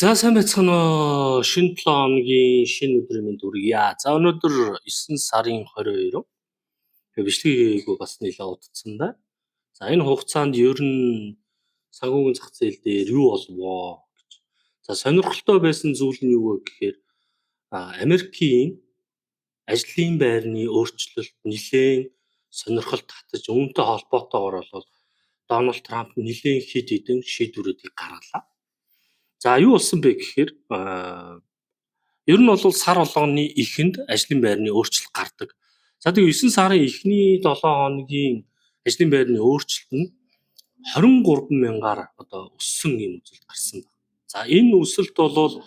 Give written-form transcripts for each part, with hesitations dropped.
За сайн байцгаана уу. Шинэ 7 хоногийн шинэ өдрийн мэнд хүргье. За өнөөдөр 9 сарын 22. Тэгээ бичлэг хийгээгүй бас нэлээд удацсан да. За энэ хугацаанд ер нь санхүүгийн зах зээл дээр юу болвоо гэж. За сонирхолтой байсан зүйл нь юу вэ гэхээр Америкийн ажлын байрны өөрчлөлт нэлээд сонирхолт татаж үүнтэй холбоотойгоор бол Дональд Трамп нэлээд хэд хэдэн шийдвэрүүдийг гаргалаа. За юу болсон бэ гэхээр ер нь бол сар болгоны эхэнд ажлын байрны өөрчлөлт гардаг. За тэгээ 9 сарын эхний 7 хоногийн ажлын байрны өөрчлөлт нь 23 мянгаар өссөн юм үзэлт гарсан байна. За энэ өсөлт бол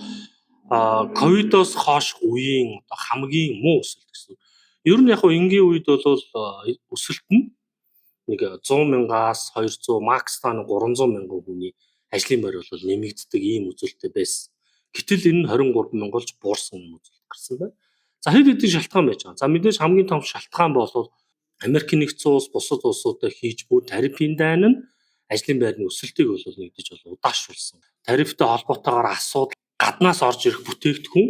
ковидоос хойш үеийн хамгийн муу өсөлт гэсэн. Ер нь яг энгийн үед бол өсөлт нь нэг 100 мянгаас 200 макс та 300 мянган хүний ажлын байр бол нэмэгддэг ийм үзүүлэлттэй байсан. Гэтэл энэ нь 23 мянга болж буурсан юм үзүүлэлт гарсан байна. За хэд хэдэн шалтгаан байж байгаа. За мэдээж хамгийн том шалтгаан бол Америкийн нэгдсэн улс бусад улсуудад хийж буй тарифын дайн нь ажлын байрны өсөлтийг бол нэгдэж удаашруулсан. Тарифтай холбоотойгоор асуудал гаднаас орж ирэх бүтээгдэхүүн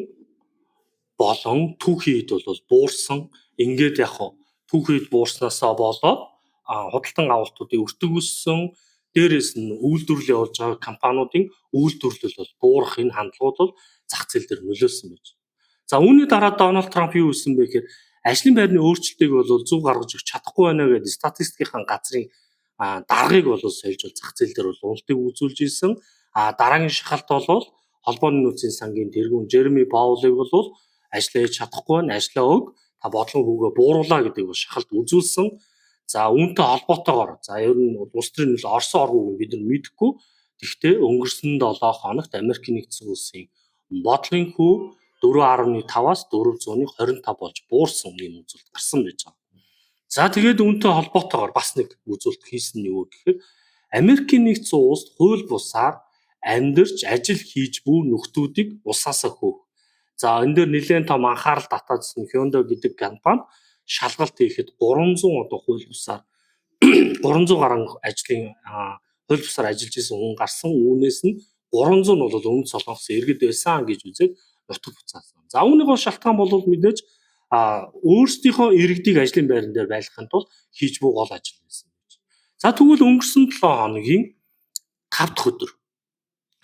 болон түүхийд бол буурсан. Ингээд яг түүхийд буурснаасаа болоод худалдан авалтуудын өртөг өссөн. Дээрээс нь үйлдвэрлэл явуулж байгаа компаниудын үйлдвэрлэл бол буурах энэ хандлагууд бол зах зээл дээр нөлөөлсөн байж. За үүний дараа Дональд Трамп юу хэлсэн бэ гэхээр ажлын байрны өөрчлөлтийг бол зөв гаргаж өгч чадахгүй байна гэдэг статистикийн газрын даргыг бол сольж зах зээл дээр бол уналтыг үзүүлж ирсэн. Дараагийн шахалт бол холбооны нөөцийн сангийн тэргүүн Жереми Паулыг бол ажиллаж чадахгүй байна, ажлаа өг та бодлого хүүгээ бууруулаа гэдэг шахалт үзүүлсэн. За үүнтэй холбоотойгоор за ер нь улс төрийн нөлөө орсон оргууг бид нар мэдэхгүй. Гэхдээ өнгөрсөн 7 хоногт Америкийн нэгдсэн улсын бодлогын хүү 4.5-аас 425 болж буурсан юм үзүүлэлт гарсан байж байгаа. За тэгээд үүнтэй холбоотойгоор бас нэг үзүүлэлт хийсэн нь юу гэхээр Америкийн нэгдсэн улсад хууль бусаар амьдарч ажил хийж буй нөхдүүдийг улсаасаа хөөх. За энэ дээр нэлээд том анхаарал татаадсан Hyundai гэдэг компани шалгалт хийхэд 300 хууль бусаар 300 гаруй ажлын хууль бусаар ажиллаж исэн хүн гарсан. Үүнээс нь 300 нь бол өмнө солонгос иргэд байсан гэж үзээд нутаг буцаасан. За үүнийхөө шалтгаан бол мэдээж өөрсдийнхөө иргэдийг ажлын байран дээр байлгахын тулд хийж буй гол ажил байсан гэж. За тэгвэл өнгөрсөн 7 хоногийн 5 дахь өдөр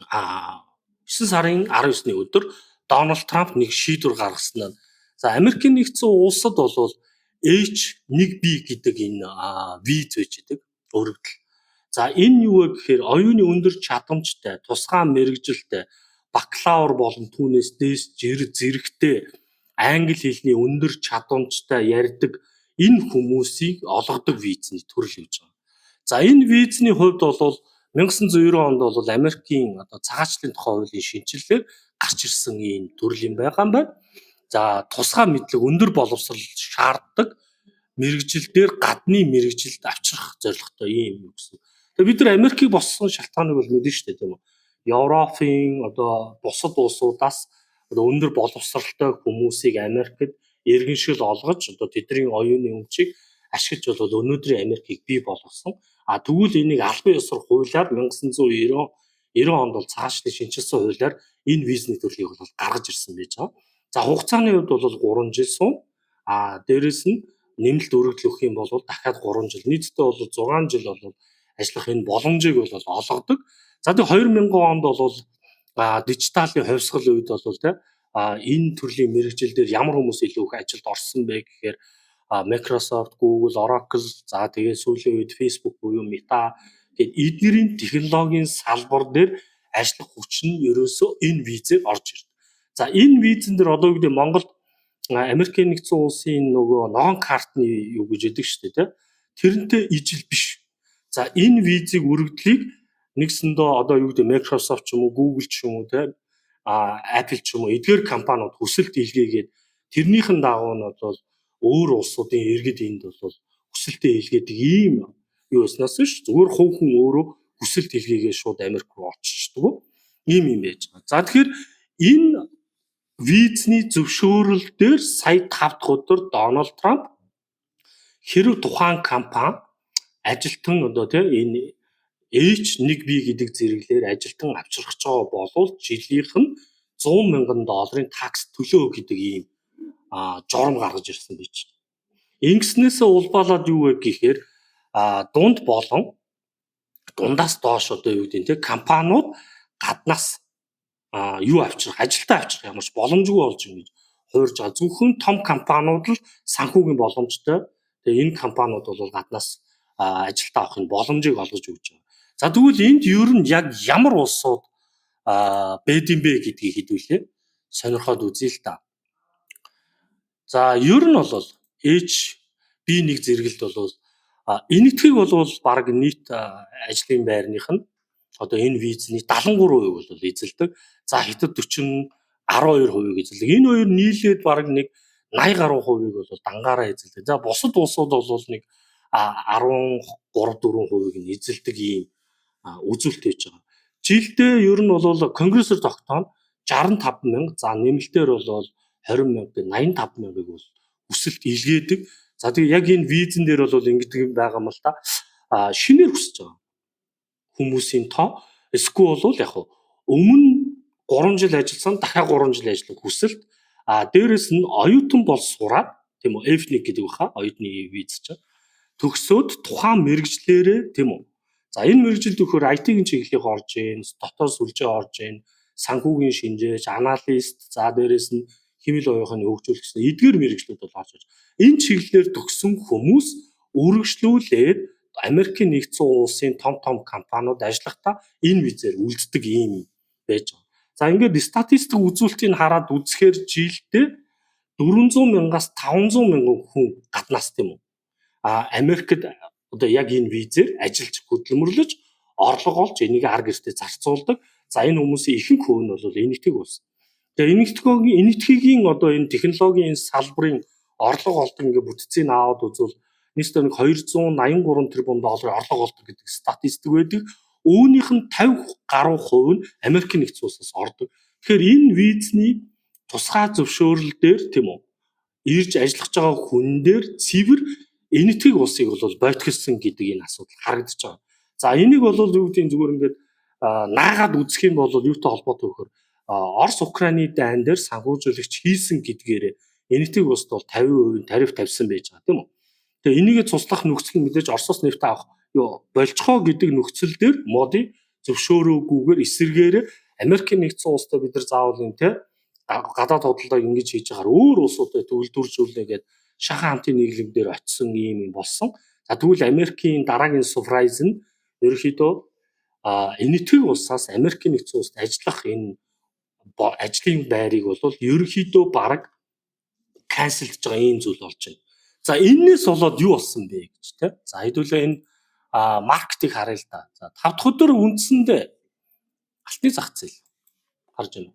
9 сарын 19-ний өдөр Дональд Трамп нэг шийдвэр гаргасан нь за Америкийн нэгдсэн улсад бол H1B гэдэг энэ виз байж идэг өргөдөл. За энэ юу вэ гэхээр оюуны өндөр чадамжтай, тусгай мэрэгжилтэй, бакалавр болон түүнээс дээш зэрэгтэй англи хэлний өндөр чадамжтай ярьдаг энэ хүмүүсийг олгодог визний төрөл гэж байгаа. За энэ визний хувьд бол 1990 онд бол Америкийн цагаачлалын тухай хуулийн шинжилгээр гарч ирсэн ийм төрөл юм байгаа юм байна. За тусгай мэдлэг өндөр боловсрол шаарддаг мэрэгжилдээр гадны мэрэгжилд авчрах зорилготой ийм юм гэсэн. Тэгээ бид нар Америкийг боссон шалтгааныг бол мэдэн штэ тийм үү. Европын бусад улсуудаас өндөр боловсролтой хүмүүсийг Америкт иргэншил олгож тэдний оюуны өмчийг ашиглаж бол өнөөдрийн Америкийг бий болгосон. Тэгвэл энийг албан ёсоор хуулиар 1990 онд бол цаашлан шинжилсэн хуулиар энэ визний төрлийг бол гаргаж ирсэн байж байгаа. За хугацааны хувьд бол 3 жил сум. Дээрэс нь нэмэлт өргөдөл өгөх юм бол дахиад 3 жил. Нийтдээ бол 6 жил бол ажиллах энэ боломжийг бол олгодог. За тэгээ 2000 онд бол дижиталын хувьсгал үед бол энэ төрлийн мэрэгжилдээр ямар хүмүүс илүү их ажилд орсон бэ гэхээр Microsoft, Google, Oracle, за тэгээ сүүлийн үед Facebook буюу Meta гэдэг эдгээрийн технологийн салбар дээр ажиллах хүч нь ерөөсөө энэ визээр орж ирдэг. За энэ визэн дээр одоо үгдээ Монголд Америкийн нэгдсэн улсын нөгөө ногоон картны юу гэж яддаг шүү дээ, тэрнтэй ижил биш. За энэ визийг өргөдлийг нэгсэндээ одоо юу гэдэг Microsoft ч юм уу, Google ч юм уу, Apple ч юм уу эдгээр компаниуд хүсэлт илгээгээд тэрнийхэн дагуу нь бол өөр улсуудын иргэд энд бол хүсэлтээ илгээдэг ийм юу яснаас ш зүгээр хувь хүн өөрөө хүсэлт илгээгээ шууд Америк руу очичдаг. Ийм юм байж байгаа. За тэгэхээр энэ визний зөвшөөрөл дээр сая 5 дахь өдөр Дональд Трамп хэрэг тухайн компани ажилтан энэ H1B гэдэг зэрэглэлээр ажилтан авчрах ч болвол жилийнх нь $100,000 такс төлөө гэдэг ийм журам гаргаж ирсэн байж. Ингэснээсээ улбаалаад юу вэ гэхээр дунд болон дундаас доош одоо юу гэдэг нь компаниуд гаднаас юу авчрах, ажилтаа авчрах ямарч боломжгүй болж юм гэж хуурж байгаа. Зөвхөн том компаниуд л санхүүгийн боломжтой. Тэгээ энэ компаниуд бол гаднаас ажилтаа авахын боломжийг олгож өгч байгаа. За тэгвэл энд ер нь яг ямар улсууд бэдэн бэ гэдгийг хэдүүлээ сонирхоод үзье л та. За ер нь бол H1B зэрэгэлд бол энэтхэг бол баг нийт ажлын байрных нь одоо энэ визний 73% бол эзэлдэг. За хятад 12% эзэлдэг. Энэ хоёр нийлээд баг нэг 80 гаруй хувийг бол дангаараа эзэлдэг. За бусад улсууд бол нэг 13-4% нь эзэлдэг ийм үзүүлэлт хийж байгаа. Жилдээ ер нь бол конгрессор тогтооно 65,000, за нэмэлтээр бол 20,000, 85,000-ыг бол хүсэлт илгээдэг. За тэгээ яг энэ визэн дээр бол ингэдэг юм байгаа юм л та. Шинээр хүсэж байгаа хүмүүсийн тоо эсвэл бол яг өмнө 3 жил ажилласан дахиад 3 жил ажиллах хүсэлт дээрэс нь оюутан бол сураад тийм үү F1 гэдэг баха оюутны виз чинь төгсөөд тухайн мэрэгжлээрээ тийм үү. За энэ мэрэгжилд өгөхөр IT-ийн чиглэлийг орж ийн, дотоод сүлжээ орж ийн, санхүүгийн шинжээч, аналист, за дээрэс нь хэмэл оюухын хөгжүүлэх гэсэн эдгээр мэрэгчлүүд бол орж иж. Энэ чиглэлээр төгсөн хүмүүс үргэлжлүүлээд Америкийн нэгдсэн улсын том компаниуд ажиллахдаа энэ визээр үлддэг юм байж байгаа. За ингээд статистик үзүүлэлтийг хараад үзэхээр жилдээ 400,000-аас 500,000 хүн гаднаас тийм үү. Америкт одоо яг энэ визээр ажиллаж хөдөлмөрлөж орлого олж энийг ар гэртээ зарцуулдаг. За энэ хүмүүсийн ихэнх хувь нь бол энэтхэг улс. Тэгээ энэтхэгийн одоо энэ технологийн салбарын орлого олдог ингээ бүтцийг аваад үзвэл нийтдээ нэг $283 тэрбум орлого олдог гэдэг статистик байдаг. Үүнийх нь 50 гаруй хувь нь Америкийн нэгдсэн улсаас ордог. Тэгэхээр энэ визний тусгай зөвшөөрөл дээр тийм үү ирж ажиллаж байгаа хүн дээр цэвэр энэтхэг улсыг бол бойтгосон гэдэг энэ асуудал харагдаж байгаа. За энийг бол юу гэдэг нь зүгээр ингээд наагаад үзэх юм бол юутай холбоотой вөхөр Орос Украины дайн дээр санхүүжуулагч хийсэн гэдгээр энэтхэг улсд бол 50% тариф тавьсан байж байгаа тийм үү. Тэгээ энийгээ цуслах нөхцөл нь мэдээж Оросоос нефть авах болцохоо гэдэг нөхцөл дээр модыг зөвшөөрөөгүйгээр эсэргээр Америкийн нэгдсэн улстай бид нар заавал энэ те гадаад худалдааг ингэж хийж байгаа өөр улсуудад төвлөрүүлжүүлнэ гэдэг шахан хамтын нийлэмдэр очисон юм болсон. За тэгвэл Америкийн дараагийн сурприз нь ерөөхдөө энэтхэг улсаас Америкийн нэгдсэн улсад ажиллах энэ ажлын байрыг бол ерөөхдөө бараг канселдж байгаа ийм зүйл болж байна. За энээс болоод юу болсон бэ гэж те. За хэдүүлээ энэ маркетинг харъя л да. За 5 дахь өдөр үндсэндээ алтны зах зээл харж байна.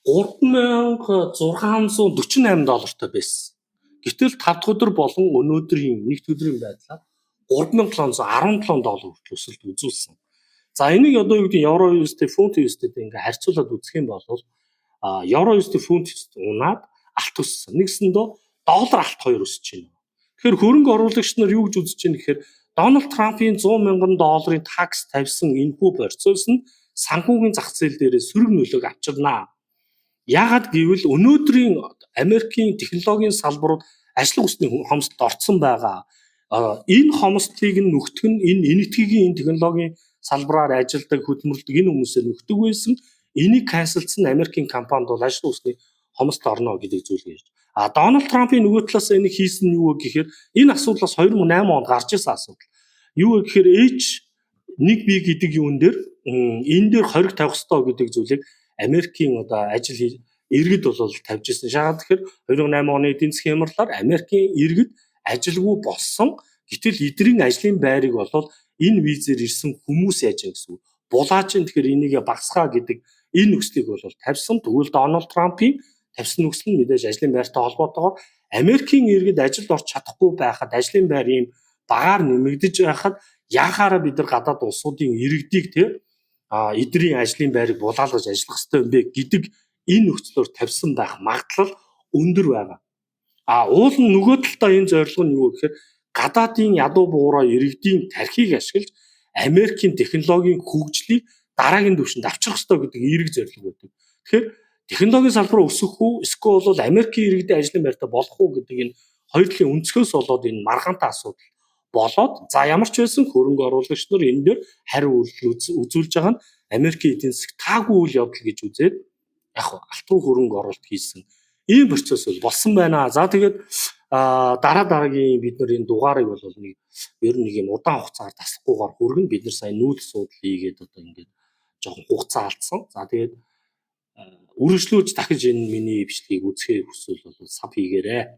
$3,648 байсан. Гэтэл 5 дахь өдөр болон өнөөдрийн нэгд өдрийн байдлаар $3,717 хүртэл өсөлт үзүүлсэн. За энийг одоо юу гэдэг евро USD, фунт USD-тэй ингээ харьцуулаад үзэх юм бол евро USD, фунт USD унаад алт өссөн. Нэгсэндөө доллар алт 2 өсөж байна. Тэгэхээр хөрөнгө оруулагч нар юу гэж үзэж байна гэхээр Дональд Трампын $100,000 такс тавьсан энэхүү процесс нь санхүүгийн зах зээл дээр сөрөг нөлөөг авчирнаа. Яагаад гэвэл өнөөдрийн Америкийн технологийн салбарууд ажлын хүсний хомсдолд орцсон байгаа. Энэ хомсдлыг нөхдөг нь энэ энэтхэгийн технологийн салбараар ажилдаг хөдөлмөрлөдөг энэ хүмүүсээр нөхдөг байсан. Энийг канселдсан Америкийн компанид бол ажлын хүсний хомсдолд орно гэдэг зүйл гэж. Дональд Трампын нөгөө талаас энийг хийсэн нь юу вэ гэхээр энэ асуудлаас 2008 онд гарч ирсэн асуудал. Юу вэ гэхээр H1B гэдэг юун дээр энэ дээр хориг тавих ёстой гэдэг зүйлийг Америкийн одоо ажил иргэд бол тавьж ирсэн. Шагаад тэгэхээр 2008 оны эдийн засгийн хямралаар Америкийн иргэд ажилгүй болсон. Гэтэл эдгэрийн ажлын байрыг бол энэ визээр ирсэн хүмүүс яаж юм гэсэн үг. Булаач нь тэгэхээр энийг багасгаа гэдэг энэ нөхцөлийг бол тавьсан. Тэгвэл Дональд Трампын тавьсан нөхцөл нь мэдээж ажлын байртай холбоотойгоор Америкийн иргэд ажилд орж чадахгүй байхад ажлын байр ийм багаар нэмэгдэж байхад яахаараа бид нар гадаад улсуудын иргэдийг эдгэрийн ажлын байрыг булаалгаж ажиллах ёстой юм бэ гэдэг энэ нөхцлөөр тавьсан байх магадлал өндөр байгаа. Уул нь нөгөө талдаа энэ зорилго нь юу гэхээр гадаадын ядуу буураа иргэдийн тархийг ашиглаж Америкийн технологийн хөгжлийг дараагийн түвшинд авчрах ёстой гэдэг эерэг зорилго байдаг. Тэгэхээр технологийн салбар өсөх үү, эсвэл бол Америкийн иргэдийн ажлын байртай болох уу гэдэг энэ хоёр талын өнцгөөс болоод энэ маргаантай асуудал болоод за ямар ч байсан хөрөнгө оруулагч нар энэ дээр хариу үйлдэл үзүүлж байгаа нь Америкийн эдийн засаг таагүй үйл явдал гэж үзээд яг алтруу хөрөнгө оруулалт хийсэн ийм процесс бол болсон байна. За тэгээд дараагийн бид нар энэ дугаарыг бол нэг ер нь нэг юм удаан хугацаар таслахгүйгээр хүргэн бид нар сая нүүл судал хийгээд одоо ингээд жоохон хугацаа алдсан. За тэгээд үргэлжлүүлж дахиж энэ миний бичлэгийг үзэхээр хүсвэл бол сав хийгээрэй.